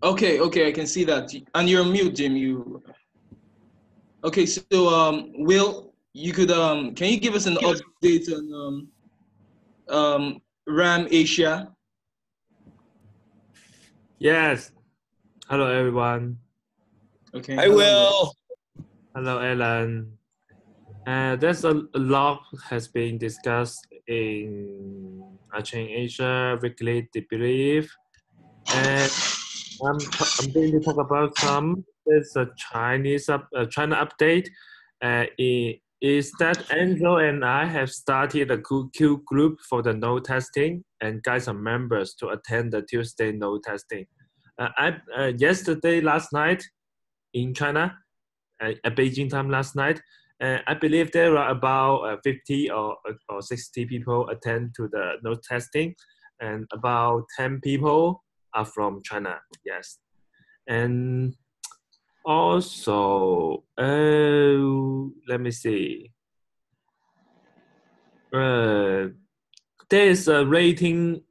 Okay, okay, I can see that. And you're on mute, Jim. Okay, so Will, you could can you give us an update on RAM Asia? Yes. Hello, everyone. Okay. I will. Hello, Alan. There's a lot has been discussed in RChain Asia weekly debrief, and I'm going to talk about some. There's a China update. Is that Angel and I have started a Q group for the node testing and guide some members to attend the Tuesday node testing. Last night in China, at Beijing time last night, I believe there are about 50 or 60 people attend to the node testing, and about 10 people are from China. Yes, and also let me see. There is a rating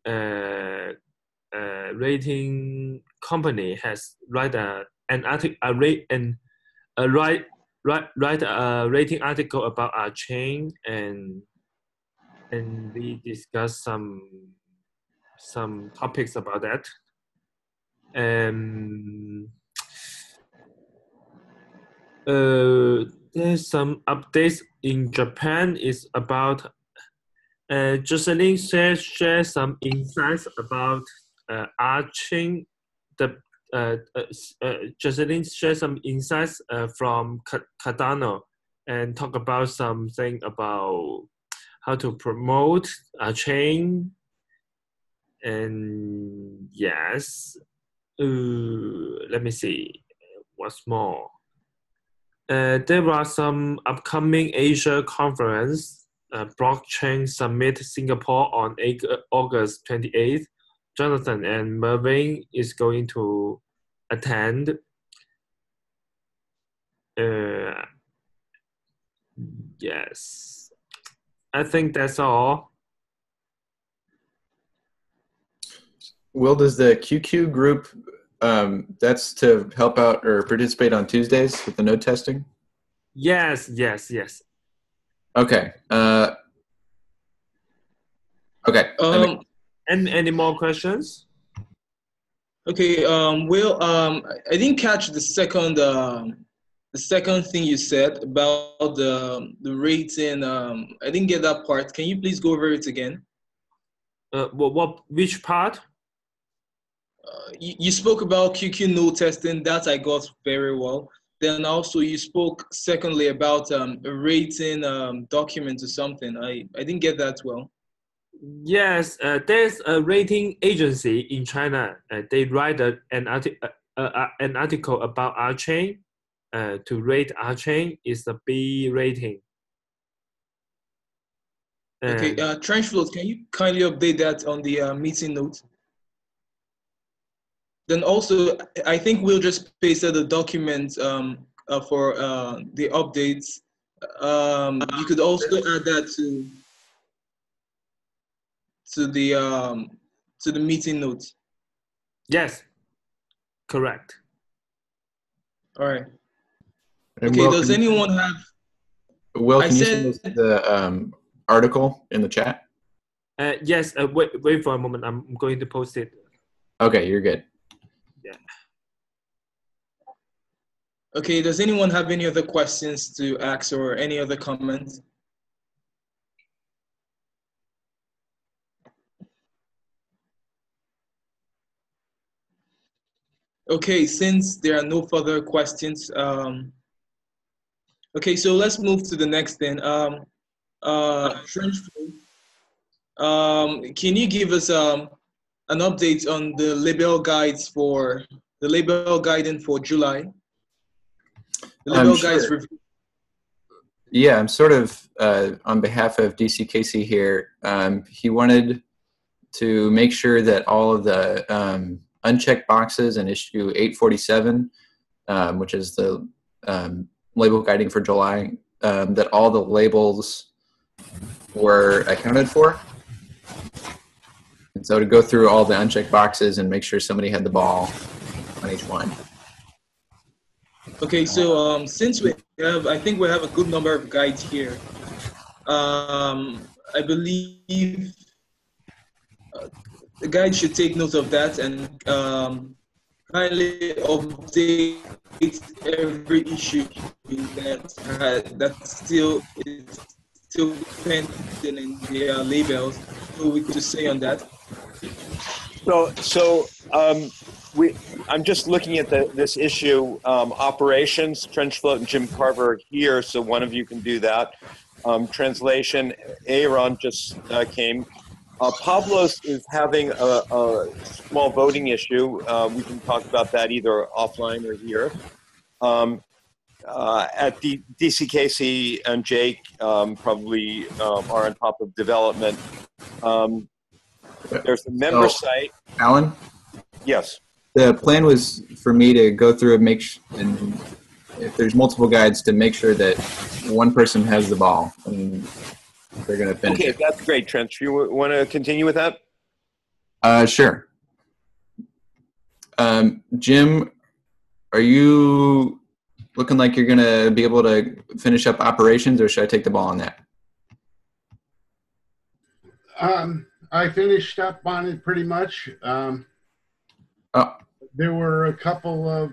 company has write an article write a rating article about RChain, and we discuss some topics about that. There's some updates in Japan is about Jocelyn share some insights about RChain. Jocelyn share some insights from Cardano and talk about something about how to promote RChain. And yes, let me see what's more. There are some upcoming Asia conference, blockchain summit Singapore on August 28th. Jonathan and Mervyn is going to attend. Yes, I think that's all. Will, does the QQ group, that's to help out or participate on Tuesdays with the node testing? Yes. Okay. Okay. Any more questions? Okay, Will, I didn't catch the second thing you said about the rating. I didn't get that part. Can you please go over it again? Which part? You spoke about QQ node testing. That I got very well. Then also you spoke secondly about a rating document or something. I didn't get that well. Yes, there's a rating agency in China. They write an article about RChain. To rate RChain is the B rating. Okay, Trench Float, can you kindly update that on the meeting notes? Then also, I think we'll just paste the document for the updates. You could also add that to the meeting notes. Yes, correct. All right. And okay, Will, does anyone have... Will, can you send us the article in the chat? Yes, wait for a moment. I'm going to post it. Okay, you're good. Yeah. Okay, does anyone have any other questions to ask or any other comments? Okay, since there are no further questions, okay, so let's move to the next thing. French, can you give us an update on the label guides for the label guidance for July? The label guides review. Yeah, I'm sort of on behalf of DC Casey here. He wanted to make sure that all of the unchecked boxes in issue 847, which is the label guiding for July, that all the labels were accounted for. And so to go through all the unchecked boxes and make sure somebody had the ball when each one. Okay, so since I think we have a good number of guides here. I believe the guide should take note of that and kindly update every issue that's still pending in their labels. So we could just say on that. I'm just looking at this issue. Operations, Trench Float and Jim Carver are here, so one of you can do that. Translation, Aaron just came. Pablos is having a small voting issue. We can talk about that either offline or here. At DCKC and Jake probably are on top of development. There's a member site. Alan? Yes. The plan was for me to go through and and if there's multiple guides, to make sure that one person has the ball and they're going to finish. Okay, that's great, Trent. You want to continue with that? Sure. Jim, are you looking like you're going to be able to finish up operations, or should I take the ball on that? I finished up on it pretty much. There were a couple of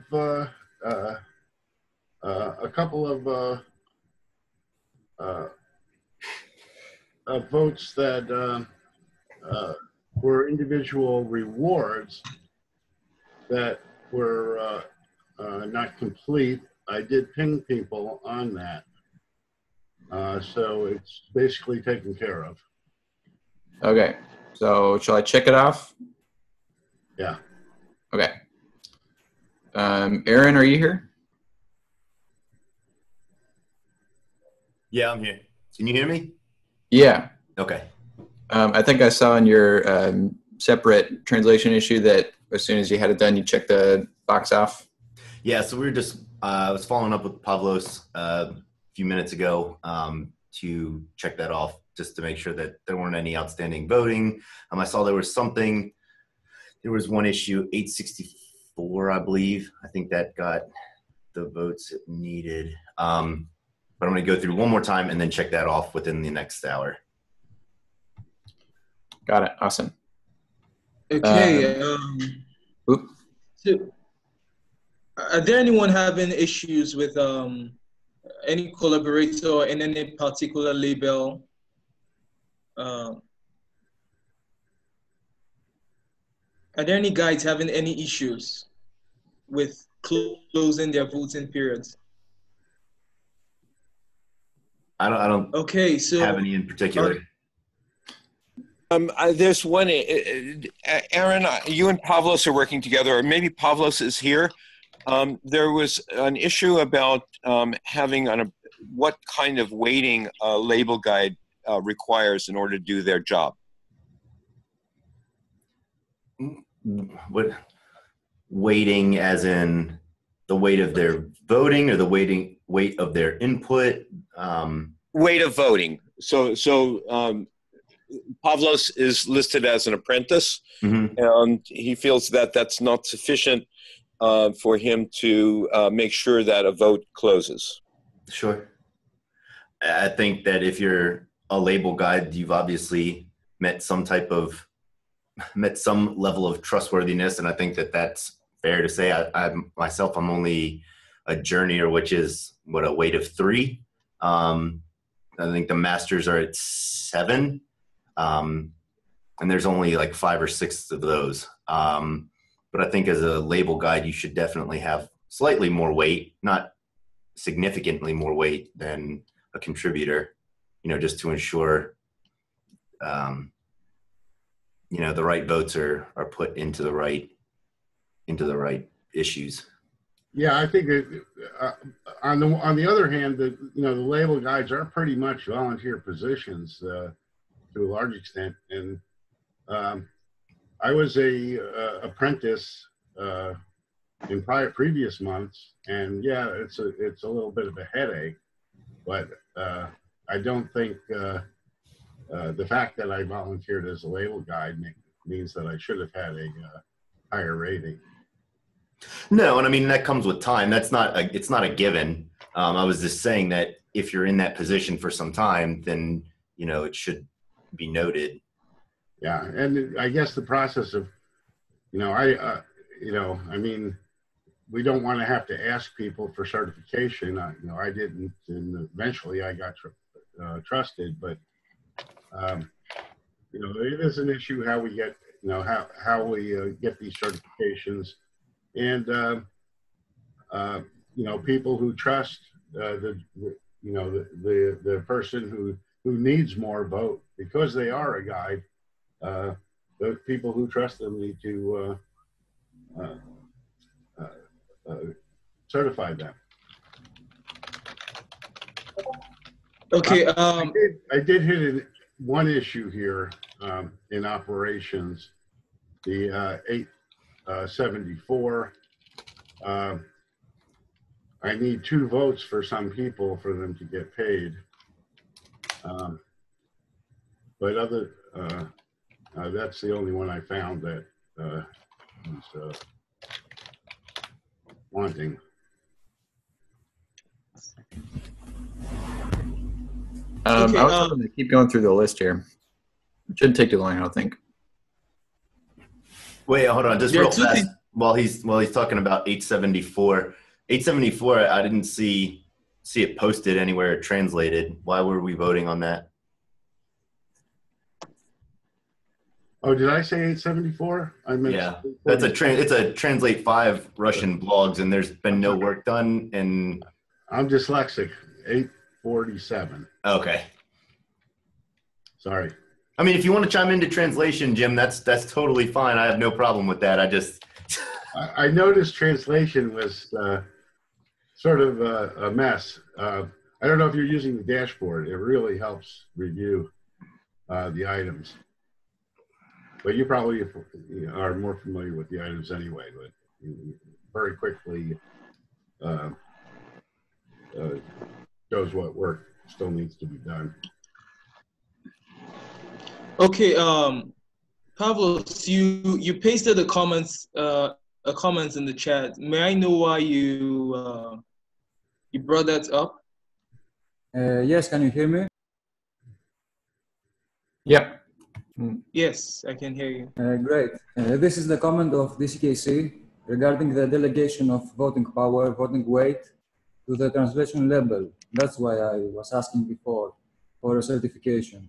votes that were individual rewards that were not complete. I did ping people on that. So it's basically taken care of. Okay. So shall I check it off? Yeah. Okay. Aaron, are you here? Yeah, I'm here. Can you hear me? Yeah. Okay. I think I saw in your separate translation issue that as soon as you had it done, you checked the box off. Yeah, so we were just, I was following up with Pavlos a few minutes ago to check that off, just to make sure that there weren't any outstanding voting. I saw there was one issue, 864, I believe. I think that got the votes it needed. But I'm going to go through one more time and then check that off within the next hour. Got it. Awesome. Okay. So, are there anyone having issues with any collaborator in any particular label? Are there any guides having any issues with closing their voting periods? I don't okay, so have any in particular. There's one, Aaron, you and Pavlos are working together, or maybe Pavlos is here. There was an issue about having what kind of weighting a label guide requires in order to do their job. What weighting, as in the weight of their voting, or the weight of their input? Weight of voting. So Pavlos is listed as an apprentice, and he feels that that's not sufficient for him to make sure that a vote closes. Sure. I think that if you're a label guide, you've obviously met some level of trustworthiness, and I think that that's fair to say. I'm only a journeyer, which is a weight of 3. I think the masters are at 7, and there's only like 5 or 6 of those. But I think as a label guide, you should definitely have slightly more weight, not significantly more weight than a contributor, just to ensure, the right votes are put into the right issues. Yeah, I think that on the other hand, the label guides are pretty much volunteer positions to a large extent, and I was a apprentice in previous months, and yeah, it's a little bit of a headache, but I don't think the fact that I volunteered as a label guide means that I should have had a higher rating. No, and I mean that comes with time. It's not a given. I was just saying that if you're in that position for some time, then it should be noted. Yeah, and I guess the process of, I mean, we don't want to have to ask people for certification. I didn't, and eventually I got trusted, but it is an issue how we get, how we get these certifications, and people who trust the person who needs more vote because they are a guide. The people who trust them need to certify them. Okay. I did hit one issue here in operations, the 874. I need 2 votes for some people for them to get paid. But that's the only one I found that is wanting. Okay, I was hoping to keep going through the list here. It shouldn't take too long, I don't think. Wait, hold on, just There are real two fast. things- While he's talking about 874, 874, I didn't see it posted anywhere translated. Why were we voting on that? Oh, did I say 874? I meant Yeah, it's a Translate 5 Russian blogs, and there's been no work done. And I'm dyslexic. 847. okay, Sorry. I mean, if you want to chime into translation, Jim, that's totally fine. I have no problem with that. I noticed translation was sort of a mess. I don't know if you're using the dashboard. It really helps review the items. But you probably are more familiar with the items anyway. But very quickly shows what work still needs to be done. Okay, Pavlos, you pasted a comments in the chat. May I know why you brought that up? Yes, can you hear me? Yep. Yes, I can hear you. Great. This is the comment of DCKC regarding the delegation of voting power, voting weight to the translation level. That's why I was asking before for a certification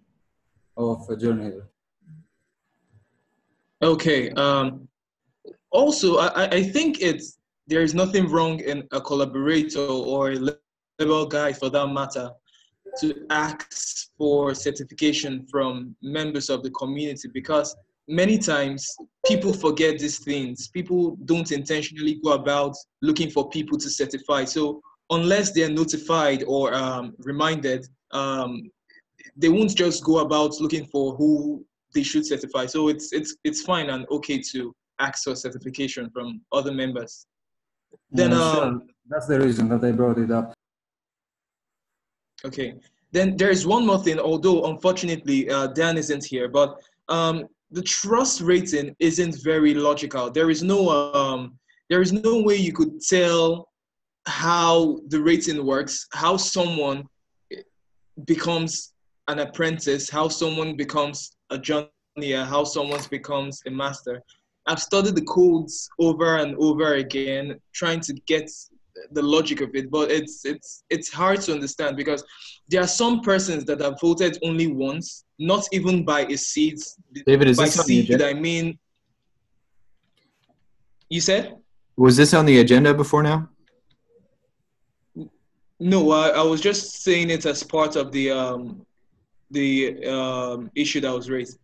of a journal. Okay. Also, I think there is nothing wrong in a collaborator or a label guy, for that matter, to ask for certification from members of the community, because many times people forget these things. People don't intentionally go about looking for people to certify. So unless they're notified or reminded, they won't just go about looking for who they should certify. So it's fine and okay to ask for certification from other members. Then Sure. That's the reason that I brought it up. Okay. Then there is one more thing, although unfortunately Dan isn't here, but the trust rating isn't very logical. There is no way you could tell how the rating works, how someone becomes an apprentice, how someone becomes a junior, how someone becomes a master. I've studied the codes over and over again, trying to get the logic of it, but it's hard to understand, because there are some persons that have voted only once, not even by a seat. David, is by this on the seat, agenda? I mean, you said? Was this on the agenda before now? No, I was just saying it as part of the issue that was raised.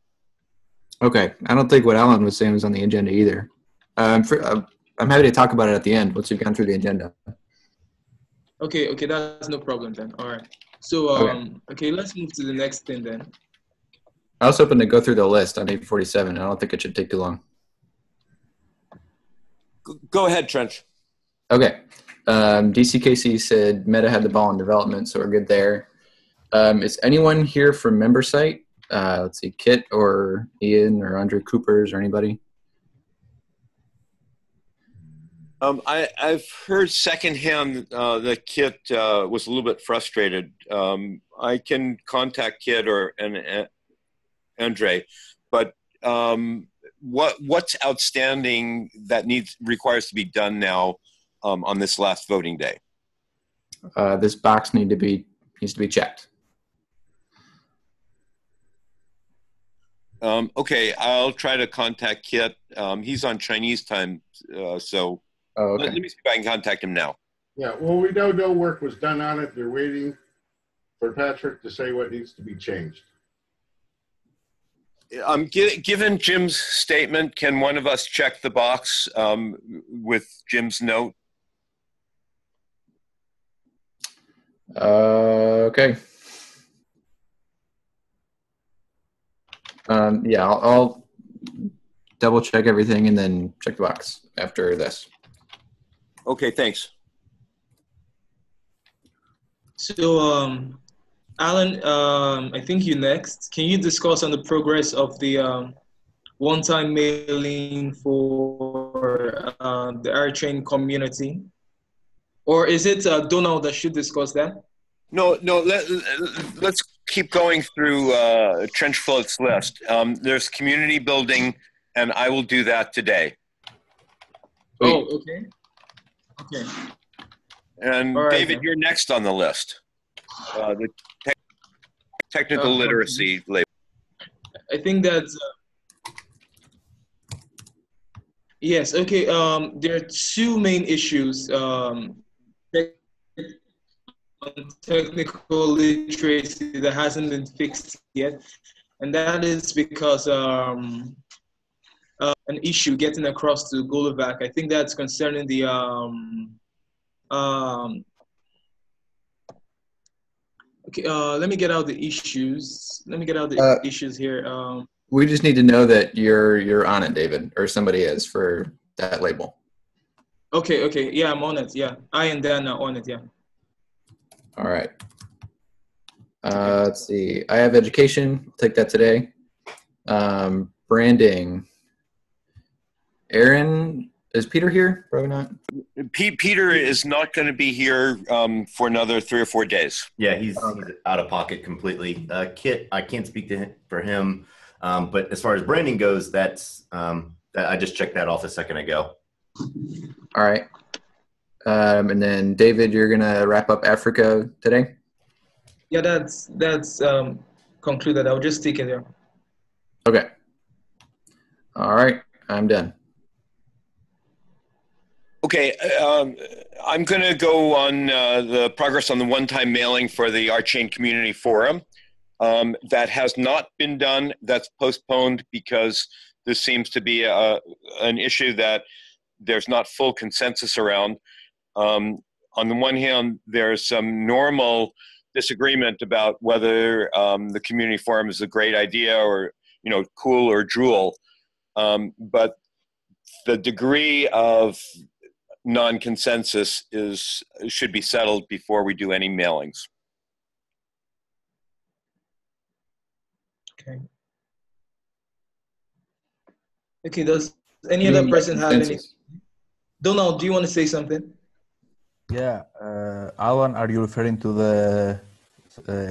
Okay. I don't think what Alan was saying was on the agenda either. I'm happy to talk about it at the end once we've gone through the agenda. Okay, that's no problem then. All right. So, okay, let's move to the next thing then. I was hoping to go through the list on 847. I don't think it should take too long. Go ahead, Trench. Okay. DCKC said Meta had the ball in development, so we're good there. Is anyone here from member site? Let's see, Kit or Ian or Andre Coopers or anybody? I've heard secondhand that Kit was a little bit frustrated. I can contact Kit or Andre, but what's outstanding that requires to be done now on this last voting day? This box needs to be checked. Okay, I'll try to contact Kit. He's on Chinese time, so Oh, okay. let me see if I can contact him now. Yeah, well, we know no work was done on it. They're waiting for Patrick to say what needs to be changed. Given Jim's statement, can one of us check the box with Jim's note? Okay. Yeah, I'll double check everything and then check the box after this. Okay, thanks. So, Alan, I think you next. Can you discuss on the progress of the one-time mailing for the RChain community? Or is it Donald that should discuss that? No, let's keep going through Trench Float's list. There's community building, and I will do that today. Oh, okay. Okay. And right, David, you're next on the list. The technical literacy label. I think that's yes. Okay. There are two main issues. Technical literacy that hasn't been fixed yet, and that is because an issue getting across to Golovac. I think that's concerning the okay, let me get out the issues. Let me get out the issues here. We just need to know that you're on it, David, or somebody is for that label. Okay. Yeah, I'm on it. Yeah, I and Dan are on it. Yeah. All right. Let's see. I have education. I'll take that today. Branding. Aaron, is Peter here? Probably not. Peter is not going to be here for another 3 or 4 days. Yeah, he's out of pocket completely. Kit, I can't speak to him, for him, but as far as branding goes, that's I just checked that off a second ago. All right. And then David, you're gonna wrap up Africa today? Yeah, that's concluded. I'll just stick it there. Okay. All right, I'm done. Okay, I'm going to go on the progress on the one-time mailing for the RChain Community Forum. That has not been done. That's postponed because this seems to be an issue that there's not full consensus around. On the one hand, there's some normal disagreement about whether the community forum is a great idea or, cool or drool. But the degree of non-consensus should be settled before we do any mailings. Okay. Okay, does any other person have any? Donald, do you want to say something? Yeah, Alan, are you referring to the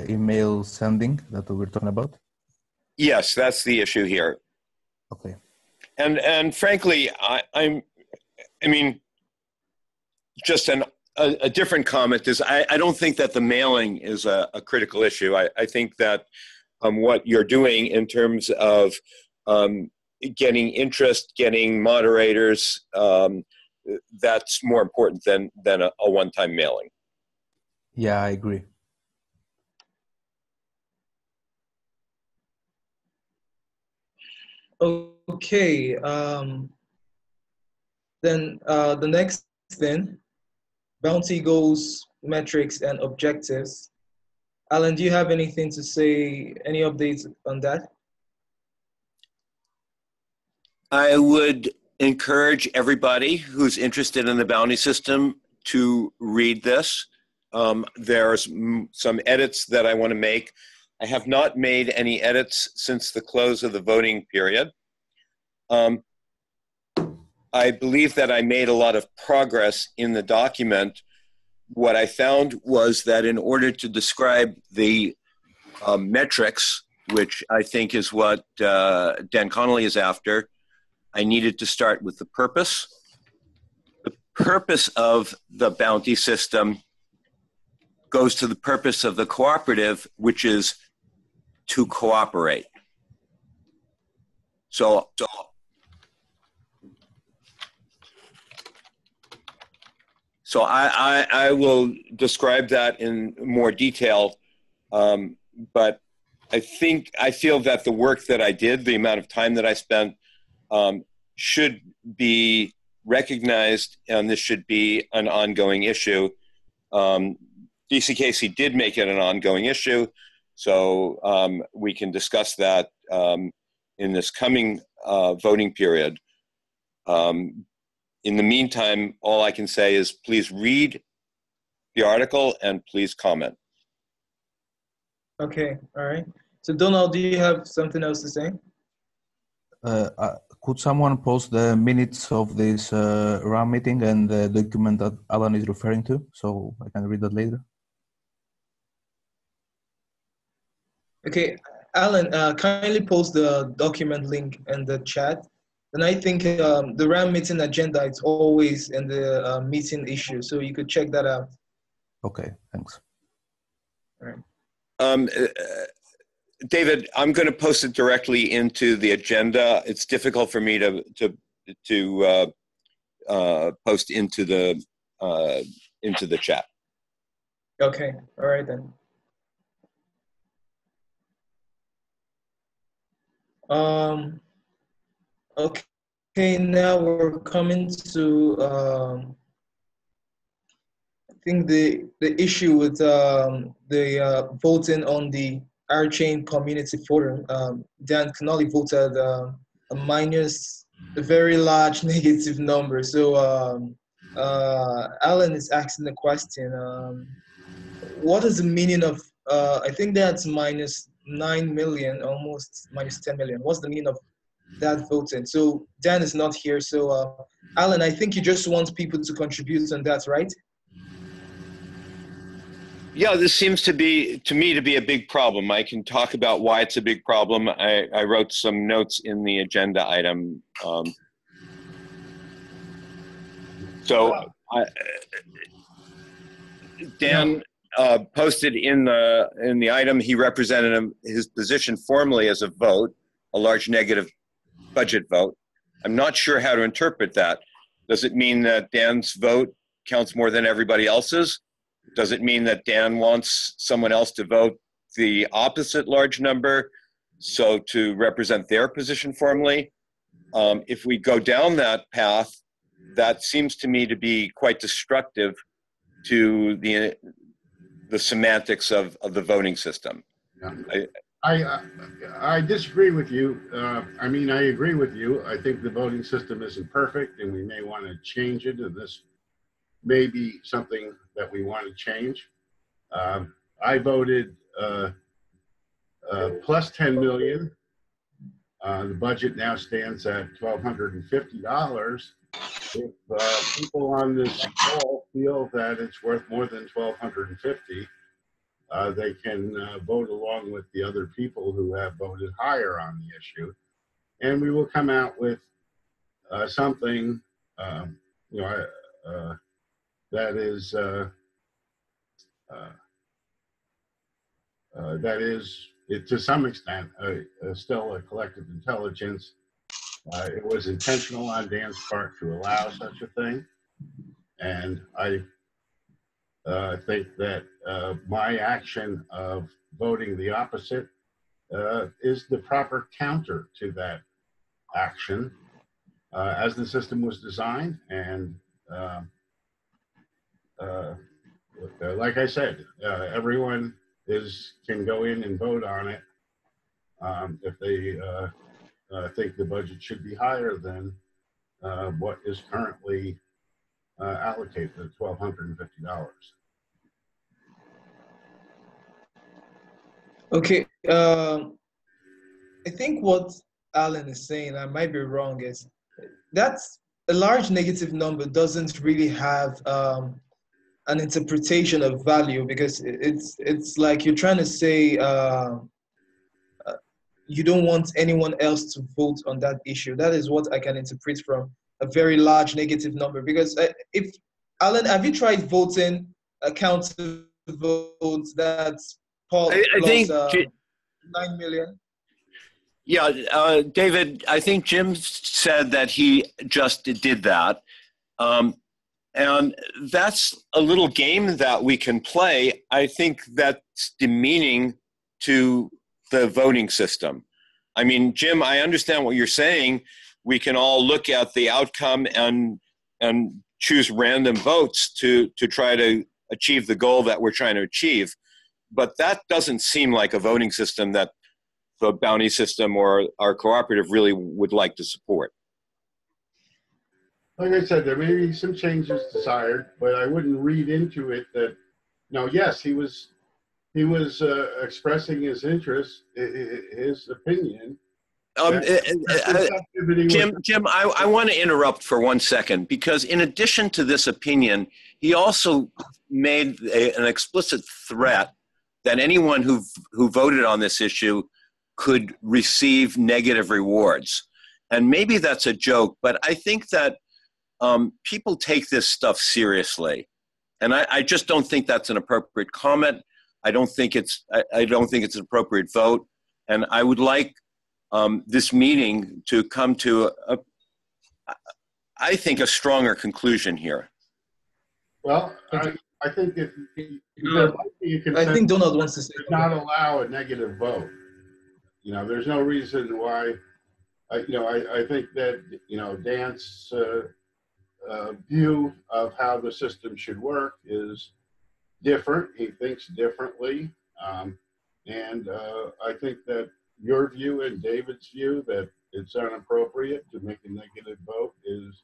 email sending that we were talking about? Yes, that's the issue here. Okay. And frankly, I mean, just a different comment is I don't think that the mailing is a critical issue. I think that what you're doing in terms of getting interest, getting moderators, that's more important than a one-time mailing. Yeah, I agree. Okay. Then the next thing, bounty goals, metrics, and objectives. Alan, do you have anything to say? Any updates on that? I would encourage everybody who's interested in the bounty system to read this. There's some edits that I want to make. I have not made any edits since the close of the voting period. I believe that I made a lot of progress in the document. What I found was that in order to describe the metrics, which I think is what Dan Connolly is after, I needed to start with the purpose. The purpose of the bounty system goes to the purpose of the cooperative, which is to cooperate. So I will describe that in more detail, but I feel that the work that I did, the amount of time that I spent, should be recognized, and this should be an ongoing issue. DCKC did make it an ongoing issue, so we can discuss that in this coming voting period. In the meantime, all I can say is please read the article and please comment. Okay, all right. So Donald, do you have something else to say? Could someone post the minutes of this RAM meeting and the document that Alan is referring to, so I can read that later? Okay, Alan, kindly post the document link in the chat. And I think the RAM meeting agenda is always in the meeting issue, so you could check that out. Okay, thanks. All right. David, I'm going to post it directly into the agenda. It's difficult for me to post into the chat. Okay, all right then. Okay, now we're coming to I think the issue with the voting on the RChain community forum. Dan Connolly voted a very large negative number. So Alan is asking the question, what is the meaning of, I think that's minus 9 million, almost minus 10 million. What's the meaning of that voting? So Dan is not here. So Alan, I think you just want people to contribute on that, right? Yeah, this seems to me to be a big problem. I can talk about why it's a big problem. I wrote some notes in the agenda item. Dan posted in the item, he represented his position formally as a vote, a large negative budget vote. I'm not sure how to interpret that. Does it mean that Dan's vote counts more than everybody else's? Does it mean that Dan wants someone else to vote the opposite large number, so to represent their position formally? If we go down that path, that seems to me to be quite destructive to the semantics of the voting system. Yeah. I disagree with you. I mean, I agree with you. I think the voting system isn't perfect, and we may want to change it, and this may be something that we want to change. I voted plus 10 million. The budget now stands at $1,250. If people on this call feel that it's worth more than $1,250, they can vote along with the other people who have voted higher on the issue, and we will come out with something, that is to some extent still a collective intelligence. It was intentional on Dan's part to allow such a thing, and I think that my action of voting the opposite is the proper counter to that action as the system was designed. And like I said, everyone can go in and vote on it if they think the budget should be higher than what is currently allocated at $1,250. Okay, I think what Alan is saying, I might be wrong, is that's a large negative number doesn't really have an interpretation of value, because it's like you're trying to say you don't want anyone else to vote on that issue. That is what I can interpret from a very large negative number. Because if Alan, have you tried voting counted votes that's Paul I plus think, 9 million? yeah, David, I think Jim said that he just did that. And that's a little game that we can play. I think that's demeaning to the voting system. I mean, Jim, I understand what you're saying. We can all look at the outcome and choose random votes to try to achieve the goal that we're trying to achieve. But that doesn't seem like a voting system that the bounty system or our cooperative really would like to support. Like I said, there may be some changes desired, but I wouldn't read into it that, yes, he was expressing his interest, his opinion. Jim, I want to interrupt for 1 second, because in addition to this opinion, he also made an explicit threat that anyone who voted on this issue could receive negative rewards. And maybe that's a joke, but I think that people take this stuff seriously. And I just don't think that's an appropriate comment. I don't think it's an appropriate vote. And I would like this meeting to come to I think a stronger conclusion here. Well, I think if there might be a consensus, I think Donald wants to say not allow a negative vote. There's no reason why. I think that Dan's view of how the system should work is different. He thinks differently, and I think that your view and David's view that it's inappropriate to make a negative vote is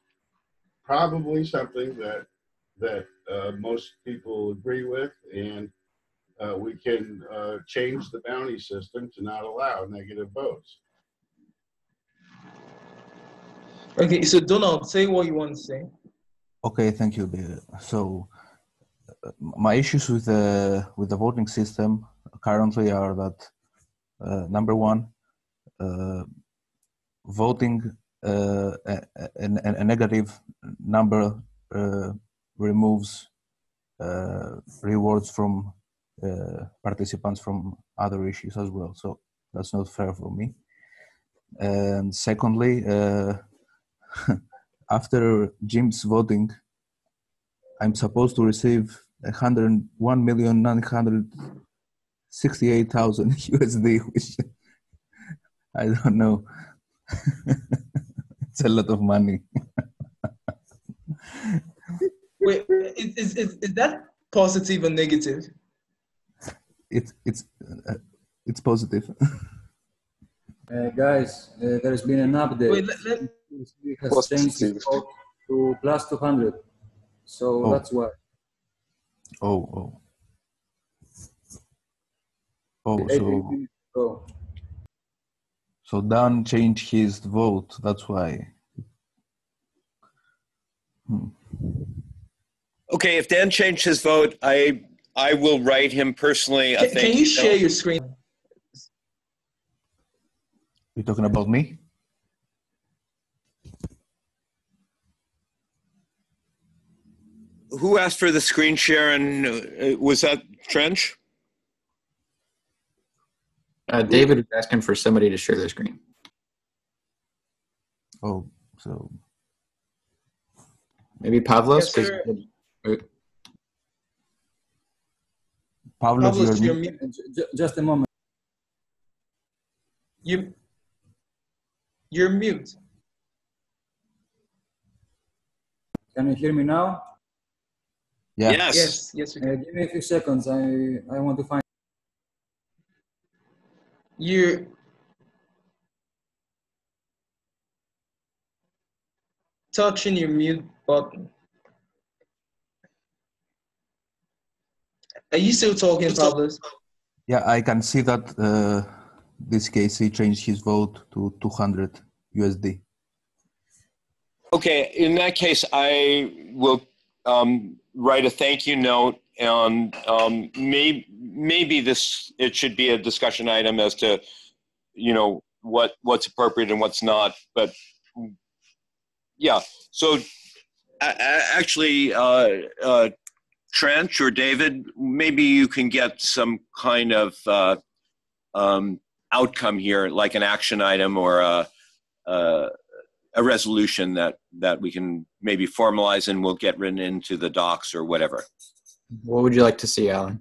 probably something that most people agree with, and we can change the bounty system to not allow negative votes. Okay, so Donald, say what you want to say. Okay, thank you. So my issues with the voting system currently are that number one, voting a negative number removes rewards from participants from other issues as well. So that's not fair for me. And secondly, after Jim's voting, I'm supposed to receive 101,968,000 USD, which I don't know. It's a lot of money. Wait, is that positive or negative? It's positive. Guys, there has been an update. Wait, It has changed its vote to plus 200. So that's why. So Dan changed his vote. That's why. Okay, if Dan changed his vote, I will write him personally. Can you share your screen? You're talking about me? Who asked for the screen share, and was that Trench? David is asking for somebody to share their screen. Oh, so maybe Pavlos? Yes, sir. Pavlos, you're mute. Just a moment. You're mute. Can you hear me now? yeah. Yes. Yes, we can. Give me a few seconds. I want to find. You're touching your mute button. Are you still talking, Pablos? Yeah, I can see that this KC changed his vote to 200 USD. Okay, in that case, I will write a thank you note, and maybe it should be a discussion item as to, you know, what's appropriate and what's not. But yeah, so actually, Trent or David, maybe you can get some kind of outcome here, like an action item or a resolution that we can maybe formalize and we'll get written into the docs or whatever. What would you like to see, Alan?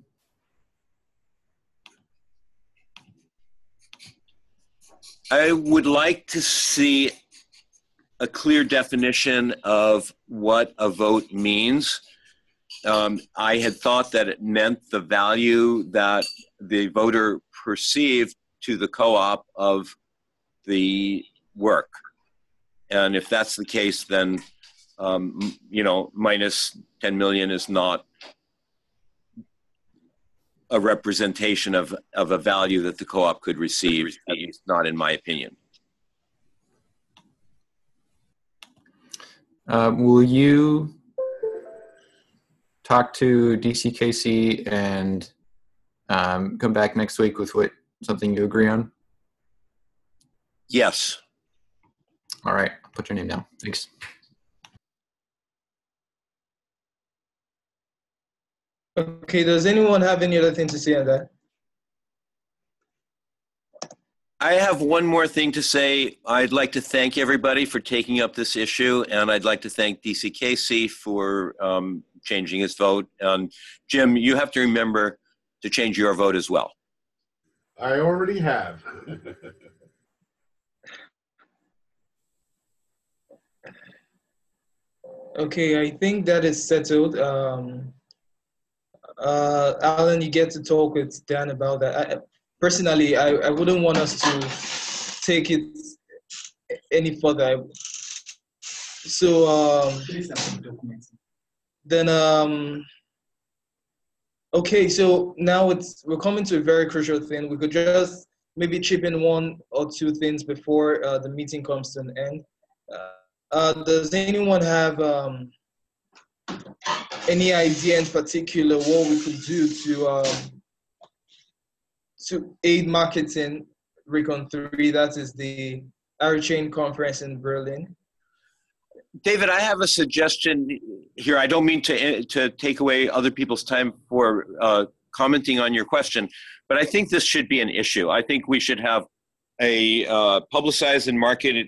I would like to see a clear definition of what a vote means. I had thought that it meant the value that the voter perceived to the co-op of the work. And if that's the case, then, you know, minus 10 million is not a representation of a value that the co-op could receive, at least not in my opinion. Will you talk to DCKC and come back next week with something you agree on? Yes. All right, I'll put your name down. Thanks. Okay, does anyone have any other thing to say on that? I have one more thing to say. I'd like to thank everybody for taking up this issue, and I'd like to thank DCKC for changing his vote. Jim, you have to remember to change your vote as well. I already have. Okay, I think that is settled. Alan, you get to talk with Dan about that. Personally, I wouldn't want us to take it any further. So then, okay, so now we're coming to a very crucial thing. We could just maybe chip in one or two things before the meeting comes to an end. Does anyone have any idea in particular what we could do to aid marketing Recon 3? That is the RChain conference in Berlin. David, I have a suggestion here. I don't mean to take away other people's time for commenting on your question, but I think this should be an issue. I think we should have a publicized and marketed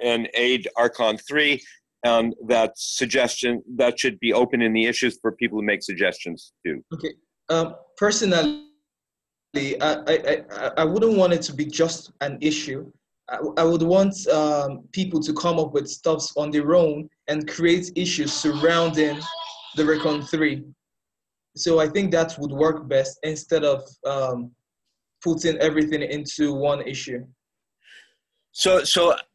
and aid Archon 3, and that suggestion that should be open in the issues for people to make suggestions to. Okay. Personally, I wouldn't want it to be just an issue. I would want people to come up with stuffs on their own and create issues surrounding the Recon 3. So I think that would work best instead of putting everything into one issue. So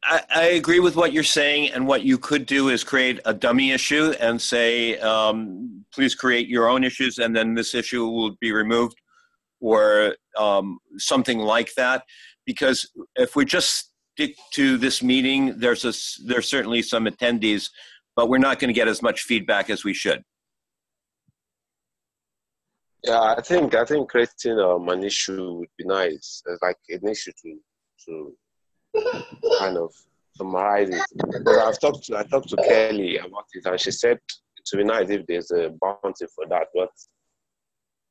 I agree with what you're saying, and what you could do is create a dummy issue and say, please create your own issues, and then this issue will be removed, or something like that. Because if we just stick to this meeting, there's certainly some attendees, but we're not going to get as much feedback as we should. Yeah, I think creating an issue would be nice. It's like an issue to kind of summarize it. Because I talked to Kelly about it, and she said it would be nice if there's a bounty for that. But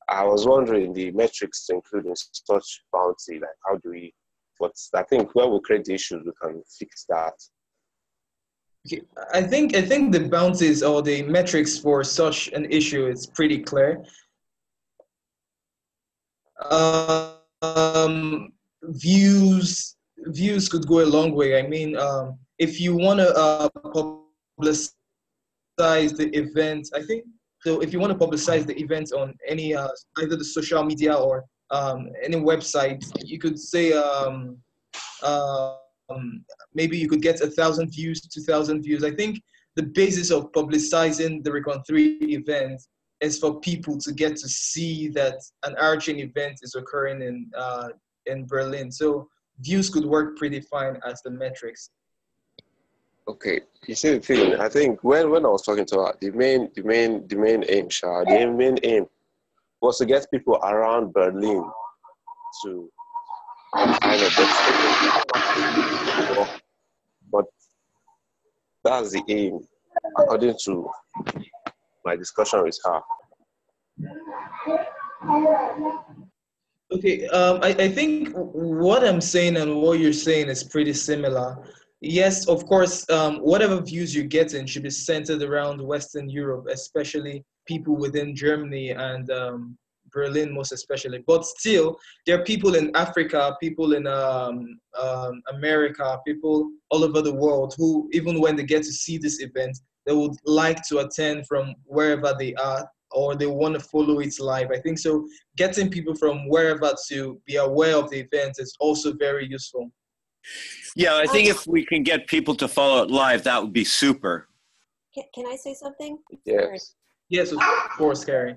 I was wondering the metrics including such bounty, like how do we? But I think when we create the issues, we can fix that. Okay. I think the bounties or the metrics for such an issue is pretty clear. Views could go a long way. I mean, if you want to publicize the event, I think so. If you want to publicize the event on any either the social media or any website, you could say maybe you could get 1,000 views, 2,000 views. I think the basis of publicizing the Recon 3 event is for people to get to see that an RChain event is occurring in Berlin. So views could work pretty fine as the metrics. Okay, you see the thing. I think when I was talking to her, the main aim, the main aim was to get people around Berlin to kind of but that's the aim, according to my discussion with her. Okay, I think what I'm saying and what you're saying is pretty similar. Yes, of course, whatever views you're getting should be centered around Western Europe, especially people within Germany and Berlin, most especially. But still, there are people in Africa, people in America, people all over the world who, even when they get to see this event, they would like to attend from wherever they are, or they want to follow it live. I think so. Getting people from wherever to be aware of the event is also very useful. Yeah, I think if we can get people to follow it live, that would be super. Can I say something? Yes. Yes, of course, Carrie.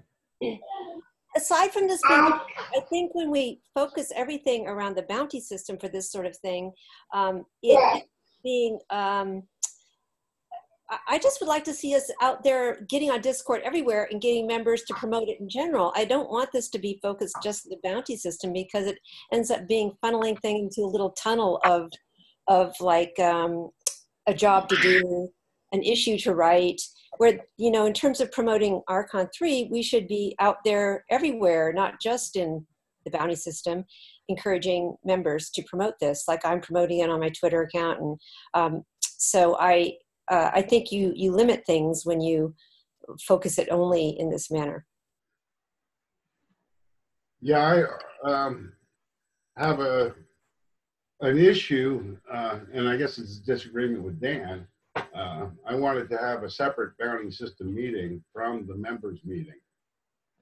Aside from this being, I think when we focus everything around the bounty system for this sort of thing, it being, I just would like to see us out there getting on Discord everywhere and getting members to promote it in general. I don't want this to be focused just on the bounty system, because it ends up being funneling things into a little tunnel of like a job to do, an issue to write, where, you know, in terms of promoting Archon 3, we should be out there everywhere, not just in the bounty system, encouraging members to promote this, like I'm promoting it on my Twitter account. And so I think you limit things when you focus it only in this manner. Yeah, I have an issue, and I guess it's a disagreement with Dan. I wanted to have a separate bounty system meeting from the members meeting,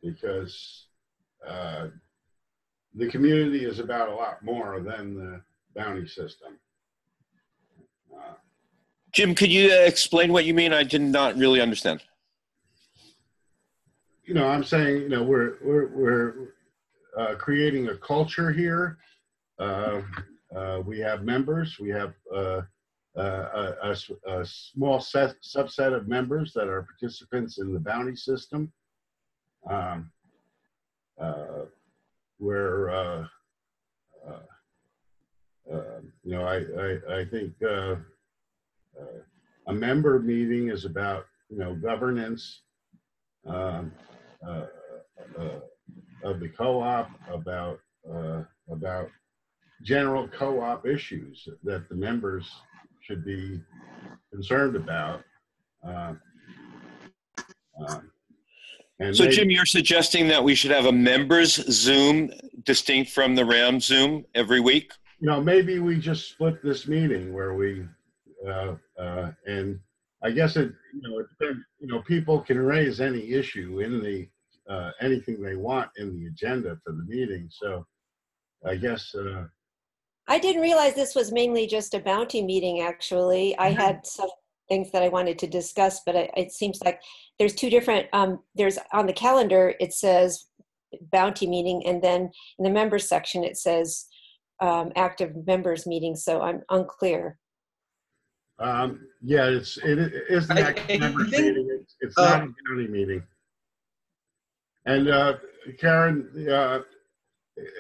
because the community is about a lot more than the bounty system. Jim, could you explain what you mean? I did not really understand. You know, I'm saying, you know, we're creating a culture here. We have members. We have a small subset of members that are participants in the bounty system. Where you know, I think a member meeting is about, you know, governance of the co-op, about general co-op issues that the members should be concerned about. And so, Jim, you're suggesting that we should have a members Zoom distinct from the RAM Zoom every week? You know, maybe we just split this meeting where we, and I guess it, you know, it depends, you know, people can raise any issue in the, anything they want in the agenda for the meeting. So I guess. I didn't realize this was mainly just a bounty meeting, actually. I had some things that I wanted to discuss, but it seems like there's two different, there's on the calendar, it says bounty meeting, and then in the members section, it says active members meeting. So I'm unclear. Yeah, it's an active members meeting. It's not a bounty meeting. And Karen,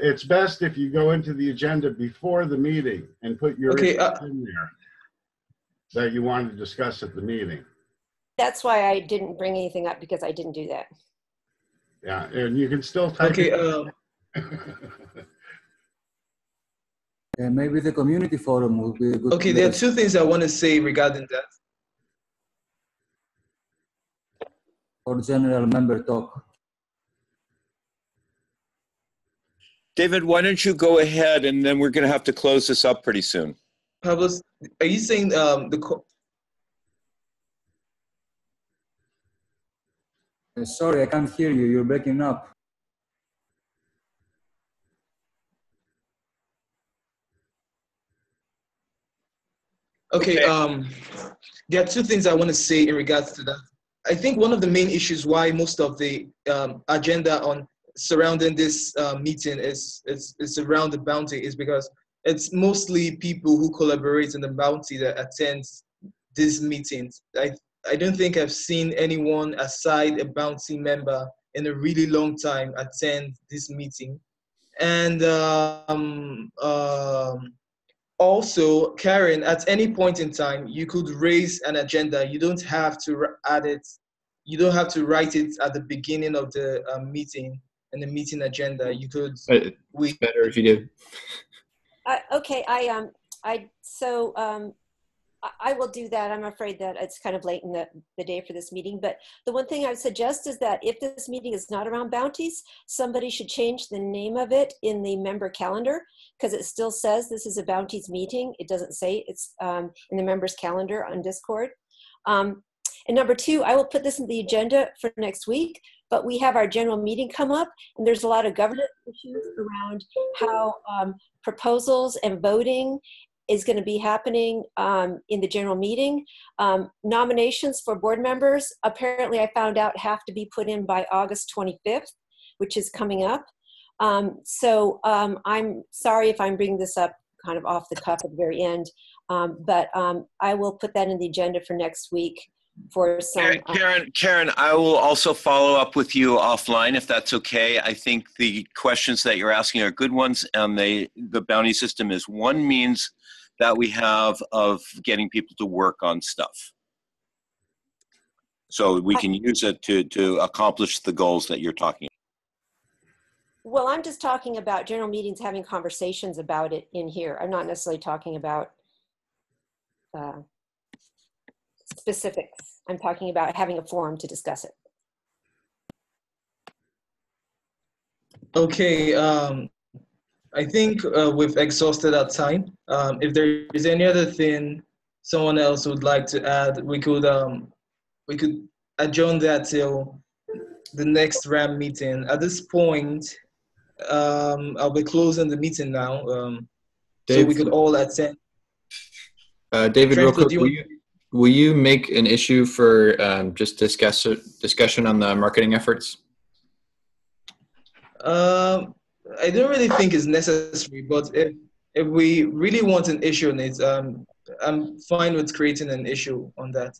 it's best if you go into the agenda before the meeting and put your issues in there that you want to discuss at the meeting. That's why I didn't bring anything up, because I didn't do that. Yeah, and you can still type it. Maybe the community forum will be a good Okay, there are two things I want to say regarding that. For general member talk. David, why don't you go ahead, and then we're going to have to close this up pretty soon. Pablo, are you saying Sorry, I can't hear you. You're breaking up. Okay, there are two things I want to say in regards to that. I think one of the main issues why most of the agenda on surrounding this meeting is around the bounty is because it's mostly people who collaborate in the bounty that attend these meetings. I don't think I've seen anyone aside a bounty member in a really long time attend this meeting. And also, Karen, at any point in time, you could raise an agenda. You don't have to add it. You don't have to write it at the beginning of the meeting and the meeting agenda. You could. It's better if you do. Okay, I will do that. I'm afraid that it's kind of late in the day for this meeting, but the one thing I would suggest is that if this meeting is not around bounties, somebody should change the name of it in the member calendar, because it still says this is a bounties meeting. It doesn't say it's in the members calendar on Discord. And number two, I will put this in the agenda for next week, but we have our general meeting come up, and there's a lot of governance issues around how proposals and voting is going to be happening in the general meeting. Nominations for board members, apparently I found out, have to be put in by August 25th, which is coming up. I'm sorry if I'm bringing this up kind of off the cuff at the very end, but I will put that in the agenda for next week for some. Karen, I will also follow up with you offline if that's okay. I think the questions that you're asking are good ones, and the bounty system is one means that we have of getting people to work on stuff. So we can use it to accomplish the goals that you're talking about. Well, I'm just talking about general meetings having conversations about it in here. I'm not necessarily talking about specifics. I'm talking about having a forum to discuss it. Okay, I think we've exhausted our time. If there is any other thing someone else would like to add, we could adjourn that till the next RAM meeting. At this point, I'll be closing the meeting now, so we could all attend. David, real quick, will you make an issue for just discussion on the marketing efforts? I don't really think it's necessary, but if we really want an issue on it, I'm fine with creating an issue on that.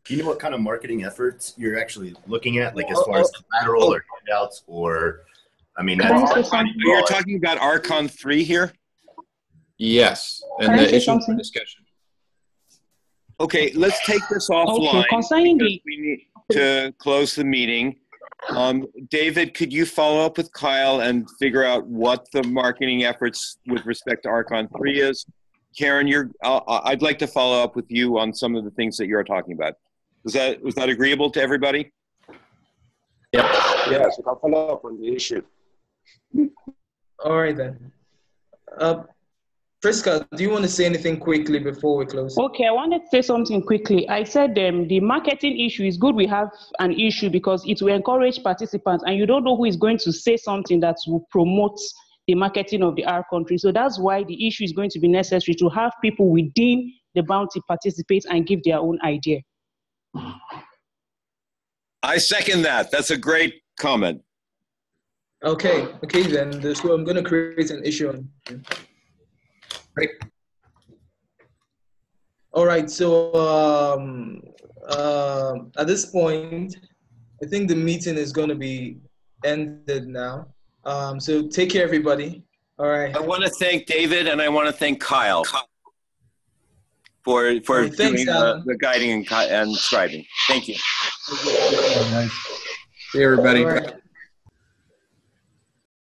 Do you know what kind of marketing efforts you're actually looking at, like as far as collateral or handouts, or I mean, you're talking about RChain 3 here? Yes, and the issue for discussion. Okay, let's take this offline. Okay, concerning we need to close the meeting. David, could you follow up with Kyle and figure out what the marketing efforts with respect to RChain 3 is? Karen, I'd like to follow up with you on some of the things that you're talking about. Was that agreeable to everybody? Yeah. Yes, we can follow up on the issue. All right then. Priska, do you want to say anything quickly before we close? Okay, I wanted to say something quickly. I said the marketing issue is good. We have an issue because it will encourage participants, and you don't know who is going to say something that will promote the marketing of the R country. So that's why the issue is going to be necessary to have people within the bounty participate and give their own idea. I second that. That's a great comment. Okay then. So I'm going to create an issue on. Right. All right. So at this point, I think the meeting is going to be ended now. So take care, everybody. All right. I want to thank David and I want to thank Kyle for doing the guiding and scribing. Thank you. See you, everybody. All right.